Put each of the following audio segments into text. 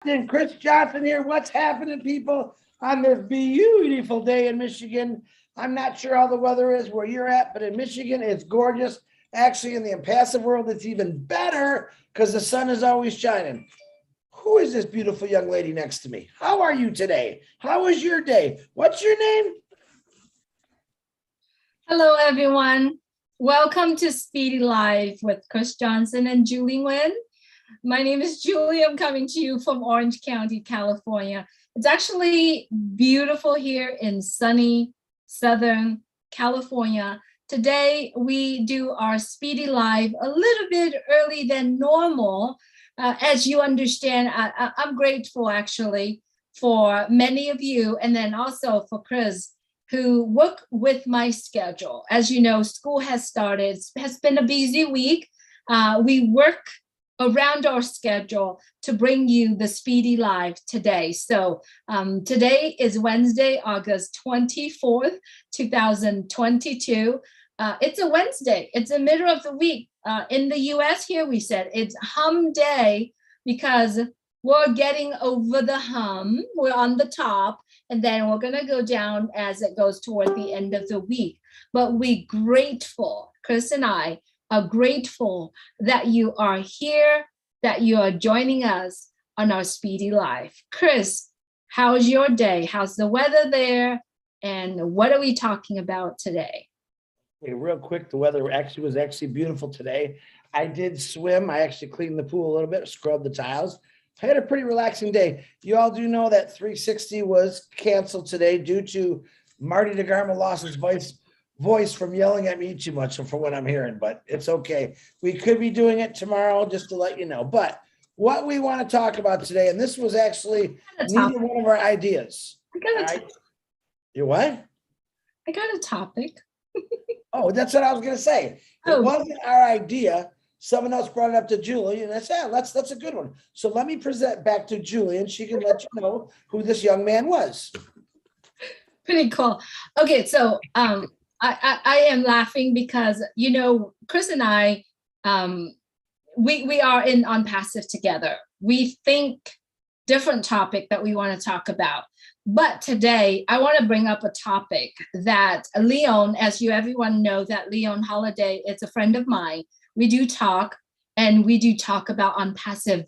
And Chris Johnson here. What's happening, people, on this beautiful day in Michigan? I'm not sure how the weather is where you're at, but in Michigan, it's gorgeous. Actually, in the impassive world, it's even better because the sun is always shining. Who is this beautiful young lady next to me? How are you today? How was your day? What's your name? Hello, everyone. Welcome to Speedy Live with Chris Johnson and Julie Nguyen. My name is Julie. I'm coming to you from Orange County, California. It's actually beautiful here in sunny Southern California. Today, we do our Speedy Live a little bit early than normal. As you understand, I'm grateful actually for many of you, and then also for Chris, who work with my schedule. As you know, school has started. It has been a busy week. We work around our schedule to bring you the Speedy Live today. So today is Wednesday, August 24th, 2022. It's a Wednesday. It's the middle of the week. In the US here, we said it's hum day because we're getting over the hum. We're on the top, and then we're gonna go down as it goes toward the end of the week. But we're grateful, Chris and I are grateful that you are here, that you are joining us on our Speedy Live. Chris, how's your day? How's the weather there? And what are we talking about today? Okay, real quick, the weather was actually beautiful today. I did swim. I actually cleaned the pool a little bit, scrubbed the tiles. I had a pretty relaxing day. You all do know that 360 was canceled today due to Marty DeGarmo lost his voice from yelling at me too much for what I'm hearing, but it's okay. We could be doing it tomorrow just to let you know. But what we want to talk about today, and this was actually neither one of our ideas. You what? I got a topic. Oh, that's what I was going to say. It wasn't our idea. Someone else brought it up to Julie, and I said, that's a good one. So let me present back to Julie, and she can let you know who this young man was. Pretty cool. Okay, so I am laughing because, you know, Chris and I, we are in ONPASSIVE together. We think different topic that we want to talk about. But today, I want to bring up a topic that Leon, as you everyone know, that Leon Holiday is a friend of mine. We do talk, and we do talk about ONPASSIVE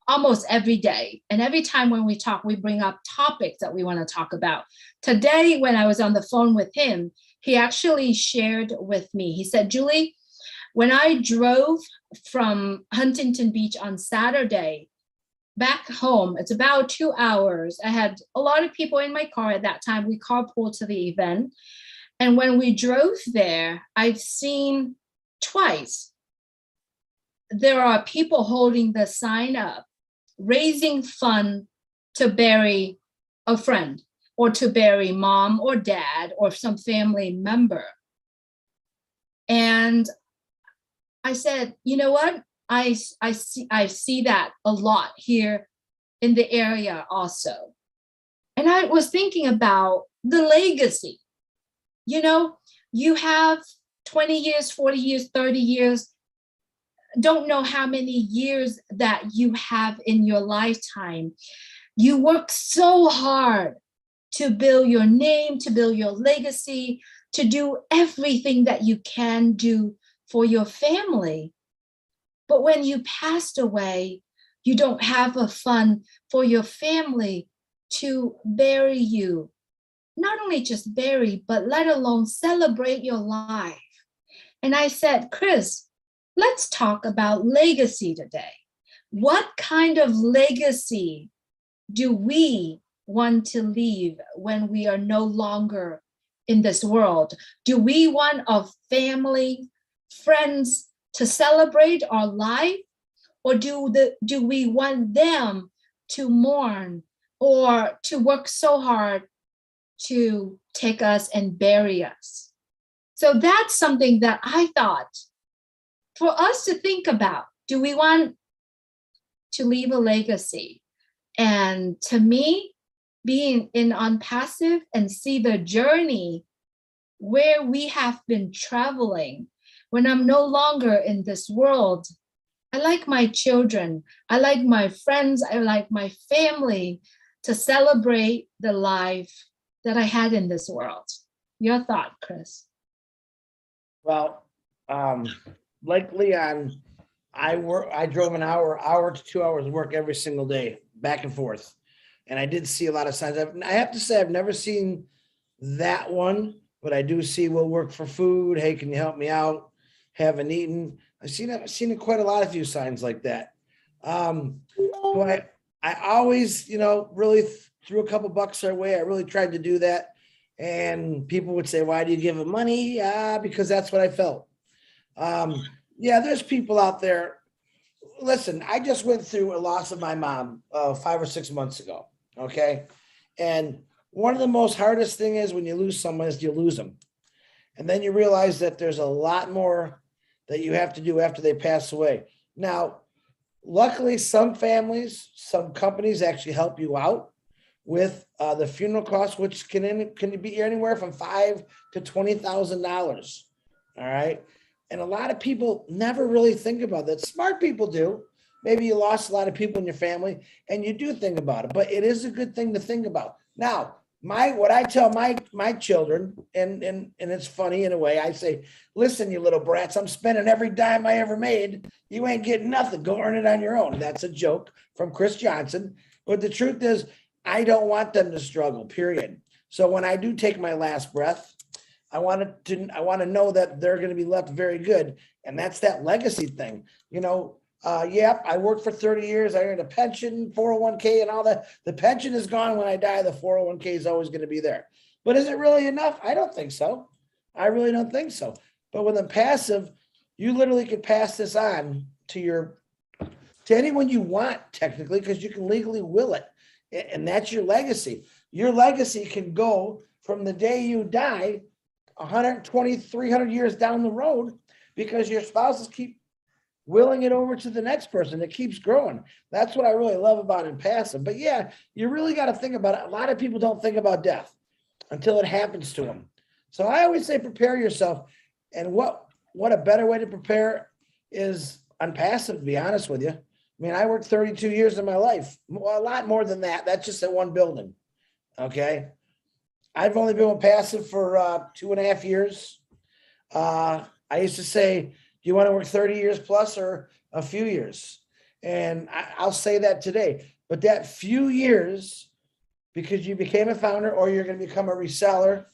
almost every day. And every time when we talk, we bring up topics that we want to talk about. Today, when I was on the phone with him, he actually shared with me, he said, Julie, when I drove from Huntington Beach on Saturday back home, it's about 2 hours. I had a lot of people in my car at that time. We carpooled to the event. And when we drove there, I've seen twice, there are people holding the sign up, raising fund to bury a friend or to bury mom or dad or some family member. And I said, you know what? I see that a lot here in the area also. And I was thinking about the legacy. You know, you have 20 years, 40 years, 30 years, don't know how many years that you have in your lifetime. You work so hard to build your name, to build your legacy, to do everything that you can do for your family. But when you passed away, you don't have a fund for your family to bury you. Not only just bury, but let alone celebrate your life. And I said, Chris, let's talk about legacy today. What kind of legacy do we want to leave when we are no longer in this world? Do we want our family, friends to celebrate our life? Or do we want them to mourn or to work so hard to take us and bury us? So that's something that I thought for us to think about. Do we want to leave a legacy? And to me, being in ONPASSIVE and see the journey where we have been traveling when I'm no longer in this world, I like my children. I like my friends. I like my family to celebrate the life that I had in this world. Your thought, Chris? Well, um, like Leon, I drove an hour to 2 hours of work every single day, back and forth. And I did see a lot of signs. I have to say, I've never seen that one, but I do see we'll work for food. Hey, can you help me out? Haven't eaten. I've seen quite a lot of few signs like that. But I always, really threw a couple bucks their way. I really tried to do that. And people would say, why do you give them money? Because that's what I felt. Yeah, there's people out there. Listen, I just went through a loss of my mom 5 or 6 months ago. Okay. And one of the most hardest thing is when you lose someone is you lose them. And then you realize that there's a lot more that you have to do after they pass away. Now, luckily, some families, some companies actually help you out with the funeral costs, which can be anywhere from $5,000 to $20,000. All right. And a lot of people never really think about that. Smart people do. Maybe you lost a lot of people in your family and you do think about it, but it is a good thing to think about. Now, what I tell my children, and it's funny in a way, I say, listen, you little brats, I'm spending every dime I ever made. You ain't getting nothing. Go earn it on your own. That's a joke from Chris Johnson. But the truth is, I don't want them to struggle, period. So when I do take my last breath, I want to know that they're going to be left very good. And that's that legacy thing. Yep, I worked for 30 years. I earned a pension, 401k, and all that. The pension is gone when I die. The 401k is always going to be there. But is it really enough? I don't think so. I really don't think so. But with a passive, you literally could pass this on to anyone you want, technically, because you can legally will it. And that's your legacy. Your legacy can go from the day you die 120, 300 years down the road because your spouses keep willing it over to the next person. It keeps growing. That's what I really love about ONPASSIVE. But yeah, you really got to think about it. A lot of people don't think about death until it happens to them. So I always say prepare yourself. And what a better way to prepare is ONPASSIVE, to be honest with you. I mean, I worked 32 years in my life, a lot more than that. That's just in one building. Okay. I've only been with Passive for 2.5 years. I used to say, do you want to work 30 years plus or a few years? And I'll say that today. But that few years, because you became a founder or you're going to become a reseller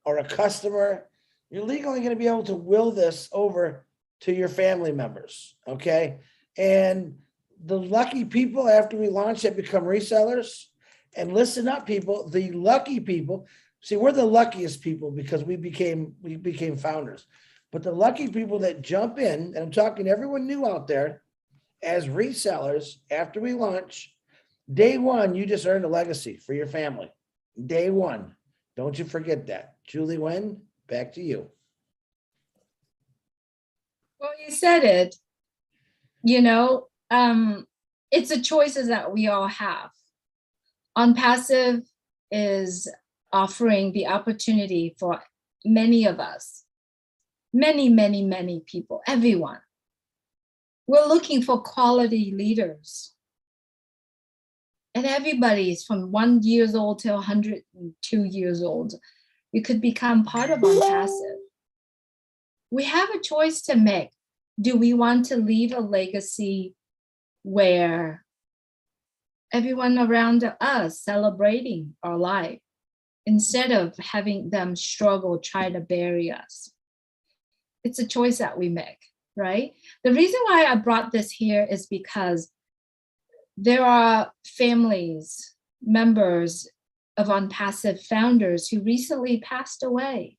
or a customer, you're legally going to be able to will this over to your family members. Okay. And the lucky people after we launch that become resellers, and listen up, people, the lucky people, see, we're the luckiest people because we became founders. But the lucky people that jump in, and I'm talking to everyone new out there, as resellers after we launch, day one, you just earned a legacy for your family. Day one. Don't you forget that. Julie Wen, back to you. Well, you said it, it's the choices that we all have. ONPASSIVE is offering the opportunity for many of us, many, many, many people, everyone. We're looking for quality leaders. And everybody is from 1 year old to 102 years old. You could become part of ONPASSIVE. We have a choice to make. Do we want to leave a legacy where everyone around us celebrating our life instead of having them struggle, try to bury us? It's a choice that we make, right? The reason why I brought this here is because there are families, members of ONPASSIVE founders who recently passed away.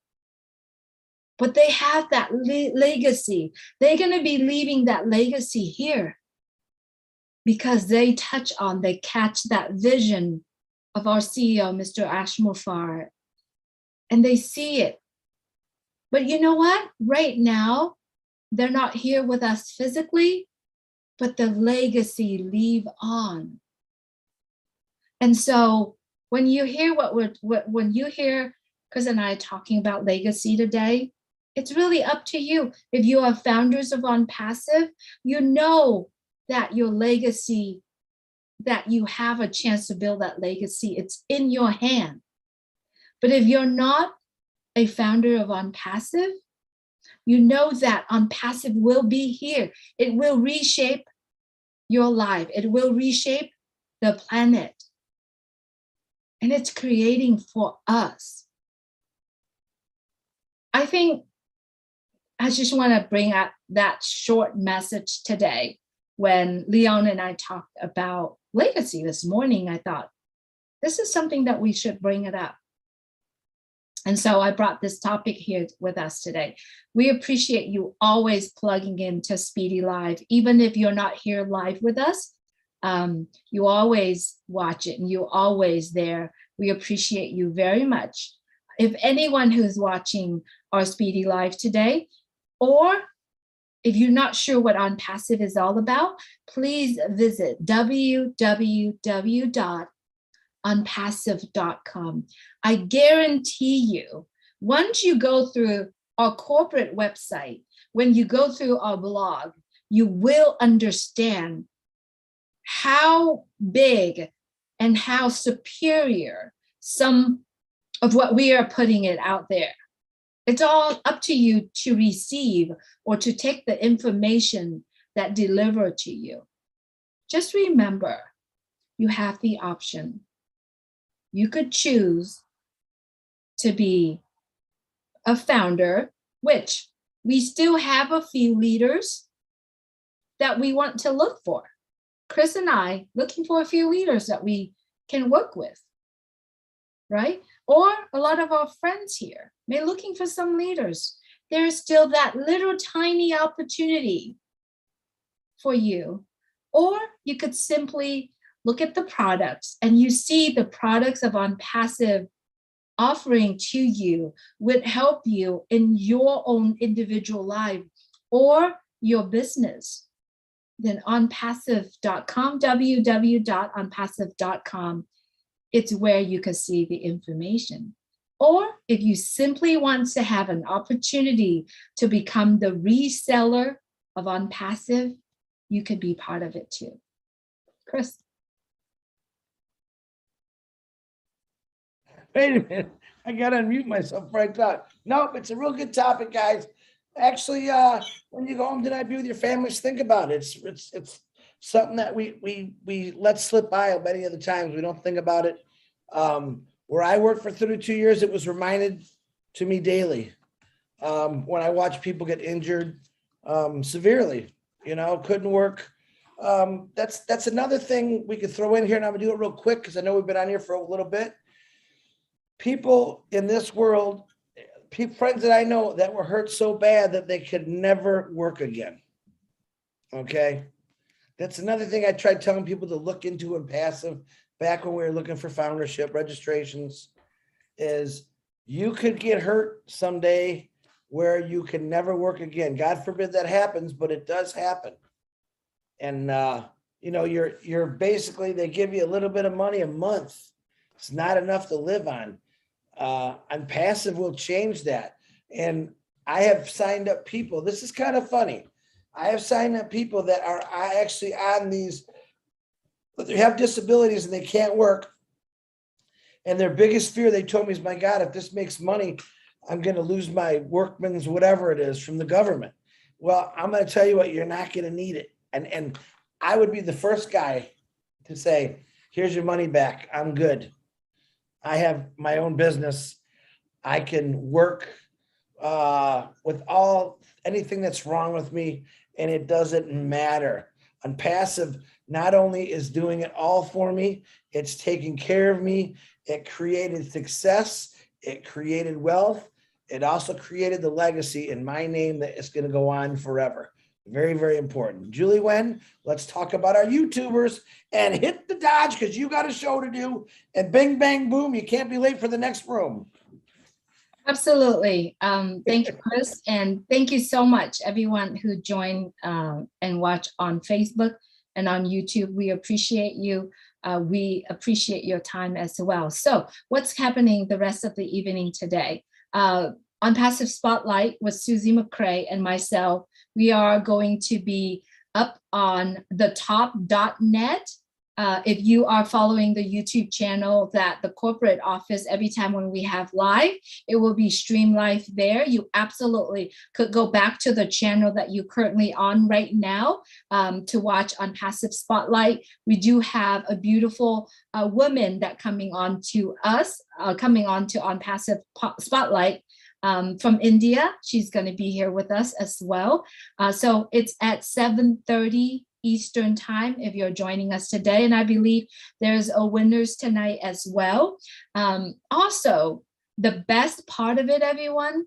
But they have that legacy. They're going to be leaving that legacy here because they catch that vision of our CEO, Mr. Ashmurfar, and they see it. But you know what? Right now, they're not here with us physically, but the legacy live on. And so when you hear when you hear Chris and I talking about legacy today, It's really up to you. If you are founders of OnPassive, you know that your legacy, that you have a chance to build that legacy, it's in your hand. But if you're not a founder of OnPassive, you know that OnPassive will be here. It will reshape your life. It will reshape the planet. And it's creating for us. I think I just want to bring up that short message today. When Leon and I talked about legacy this morning, I thought, this is something that we should bring it up. And so I brought this topic here with us today. We appreciate you always plugging into Speedy Live, even if you're not here live with us. You always watch it and you're always there. We appreciate you very much. If anyone who's watching our Speedy Live today, or if you're not sure what OnPassive is all about, please visit www.onpassive.com. I guarantee you, once you go through our corporate website, when you go through our blog, you will understand how big and how superior some of what we are putting it out there. It's all up to you to receive or to take the information that delivered to you. Just remember, you have the option. You could choose to be a founder, which we still have a few leaders that we want to look for. Chris and I looking for a few leaders that we can work with, right? Or a lot of our friends here may looking for some leaders. There's still that little tiny opportunity for you. Or you could simply look at the products and you see the products of OnPassive offering to you would help you in your own individual life or your business. Then onpassive.com, www.onpassive.com, it's where you can see the information. Or if you simply want to have an opportunity to become the reseller of OnPassive, you could be part of it too. Chris. Wait a minute, I gotta unmute myself right now. Nope, it's a real good topic, guys. Actually, when you go home tonight, be with your families, think about it. It's something that we let slip by many other times. We don't think about it. Where I worked for 32 years, it was reminded to me daily. When I watch people get injured severely, couldn't work. That's another thing we could throw in here, and I'm gonna do it real quick because I know we've been on here for a little bit. People in this world, friends that I know that were hurt so bad that they could never work again. Okay. That's another thing I tried telling people to look into in passive back when we were looking for foundership registrations is you could get hurt someday where you can never work again. God forbid that happens, but it does happen. And, you're basically, they give you a little bit of money a month. It's not enough to live on. OnPassive will change that. And I have signed up people. This is kind of funny. I have signed up people that are actually on these, but they have disabilities and they can't work. And their biggest fear, they told me, is, my God, if this makes money, I'm going to lose my workman's whatever it is from the government. Well, I'm going to tell you what, you're not going to need it. And I would be the first guy to say, here's your money back. I'm good. I have my own business. I can work with anything that's wrong with me, and it doesn't matter. OnPassive not only is doing it all for me, it's taking care of me. It created success. It created wealth. It also created the legacy in my name that is going to go on forever. Very, very important. Julie Wen, let's talk about our YouTubers and hit the dodge because you got a show to do. And bing, bang, boom, you can't be late for the next room. Absolutely. Thank you, Chris. And thank you so much, everyone who joined and watched on Facebook and on YouTube. We appreciate you. We appreciate your time as well. So what's happening the rest of the evening today? on Passive Spotlight with Susie McCrae and myself, we are going to be up on the top.net. If you are following the YouTube channel that the corporate office, every time when we have live, it will be streamed live there. You absolutely could go back to the channel that you're currently on right now to watch on Passive Spotlight. We do have a beautiful woman that coming on to us, coming on to On Passive Spotlight from India. She's going to be here with us as well. So it's at 7:30 Eastern time if you're joining us today. And I believe there's a winners tonight as well. Also, the best part of it, everyone,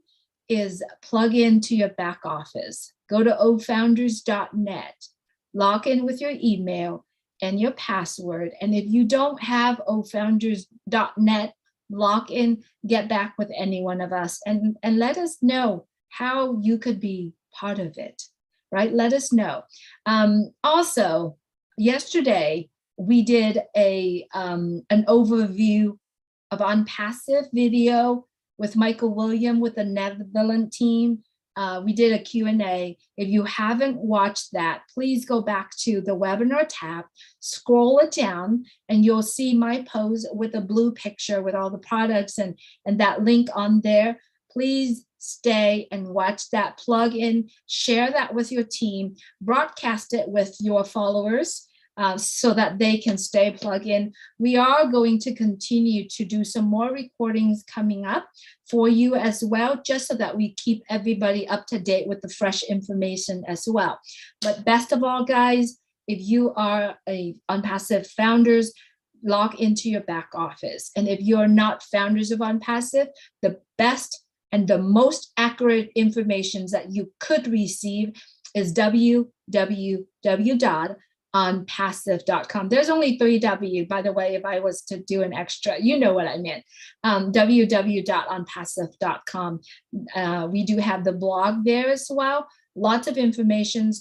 is plug into your back office. Go to ofounders.net, log in with your email and your password. And if you don't have ofounders.net, log in, get back with any one of us and let us know how you could be part of it. Right? Let us know. Also, yesterday we did an overview of ONPASSIVE video with Michael William with the Netherlands team. We did a Q&A. If you haven't watched that, please go back to the webinar tab, scroll it down, and you'll see my post with a blue picture with all the products and that link on there. Please stay and watch that, plug in, share that with your team, broadcast it with your followers so that they can stay plugged in. We are going to continue to do some more recordings coming up for you as well, just so that we keep everybody up to date with the fresh information as well. But best of all, guys, if you are ONPASSIVE founders, log into your back office. And if you're not founders of ONPASSIVE, the best and the most accurate information that you could receive is www.onpassive.com. There's only 3 W, by the way, if I was to do an extra, you know what I meant. www.onpassive.com. We do have the blog there as well. Lots of information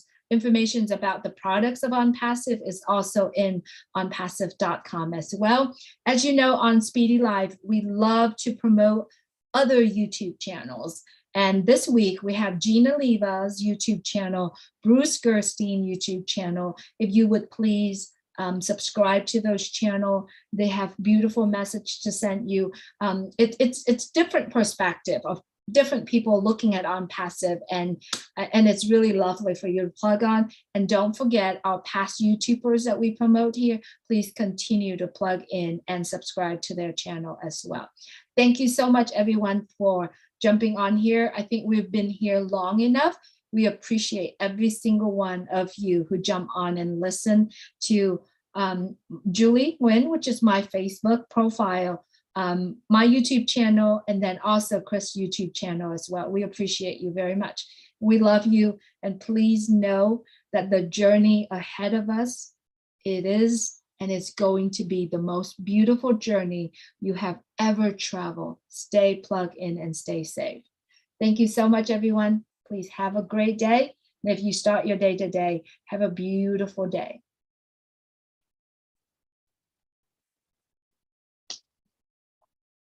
about the products of ONPASSIVE is also in onpassive.com as well. As you know, on Speedy Live, we love to promote other YouTube channels. And this week we have Gina Leva's YouTube channel, Bruce Gerstein YouTube channel. If you would please subscribe to those channels. They have beautiful message to send you. It's different perspective of different people looking at ONPASSIVE, and it's really lovely for you to plug on. And don't forget our past YouTubers that we promote here, please continue to plug in and subscribe to their channel as well. Thank you so much, everyone, for jumping on here. I think we've been here long enough. We appreciate every single one of you who jump on and listen to Julie Nguyen, which is my Facebook profile, my YouTube channel, and then also Chris' YouTube channel as well. We appreciate you very much. We love you, and please know that the journey ahead of us, it is and it's going to be the most beautiful journey you have ever traveled. Stay plugged in and stay safe. Thank you so much, everyone. Please have a great day. And if you start your day today, have a beautiful day.